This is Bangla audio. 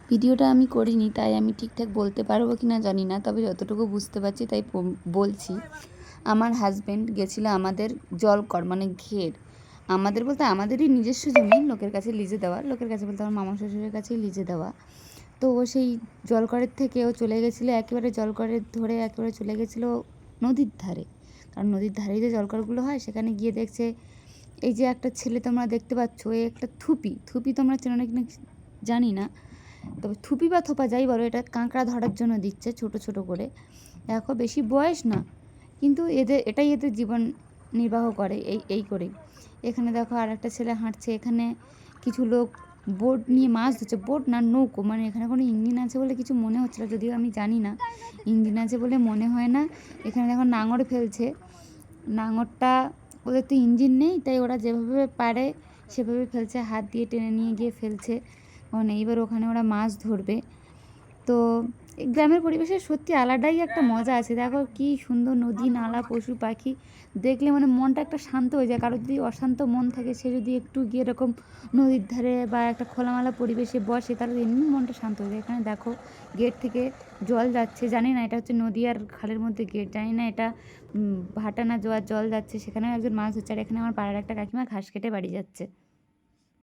ভিডিওটা আমি করিনি, তাই আমি ঠিকঠাক বলতে পারবো কি না জানি না, তবে যতটুকু বুঝতে পারছি তাই বলছি। আমার হাজব্যান্ড গেছিলো আমাদের জলকর মানে ঘের, আমাদের বলতে আমাদেরই নিজস্ব জমি, লোকের কাছে লিজে দেওয়া, লোকের কাছে বলতে আমার মামা শ্বশুরের কাছেই লিজে দেওয়া। তো ও সেই জলকরের থেকে ও চলে গেছিলো একেবারে জলকরের ধরে একেবারে চলে গেছিলো নদীর ধারে, কারণ নদীর ধারেই যে জলকরগুলো হয়। সেখানে গিয়ে দেখছে এই যে একটা ছেলে তোমরা দেখতে পাচ্ছ, এই একটা থুপি তোমরা চেনো না কিনা জানি না, তবে থুপি বা থোপা যাই বলো, এটা কাঁকড়া ধরার জন্য দিচ্ছে ছোট ছোট করে। দেখো বেশি বয়স না, কিন্তু এটাই এদের জীবন নির্বাহ করে এই করেই। এখানে দেখো আর একটা ছেলে হাঁটছে, এখানে কিছু লোক বোট নিয়ে মাছ ধরছে, বোট না নৌকো, মানে এখানে কোনো ইঞ্জিন আছে বলে কিছু মনে হচ্ছে না, যদিও আমি জানি না ইঞ্জিন আছে বলে মনে হয় না। এখানে দেখো নাঙড় ফেলছে, নাঙড়টা ওদের তো ইঞ্জিন নেই, তাই ওরা যেভাবে পারে সেভাবে ফেলছে, হাত দিয়ে টেনে নিয়ে গিয়ে ফেলছে, কারণ এইবার ওখানে ওরা মাছ ধরবে। তো গ্রামের পরিবেশে সত্যি আলাদাই একটা মজা আছে। দেখো কি সুন্দর নদী নালা পশু পাখি দেখলে মানে মনটা একটা শান্ত হয়ে যায়। কারোর যদি অশান্ত মন থাকে, সে যদি একটু গিয়ে এরকম নদীর ধারে বা একটা খোলামেলা পরিবেশে বসে, তাহলে এমনি মনটা শান্ত হয়ে যায়। এখানে দেখো গেট থেকে জল যাচ্ছে, জানি না এটা হচ্ছে নদী আর খালের মধ্যে গেট, জানি না এটা ভাটা না জল যাচ্ছে, সেখানেও একজন মাছ ধরছে। আর এখানে আমার পাড়ার একটা কাকিমা ঘাস কেটে বাড়ি যাচ্ছে।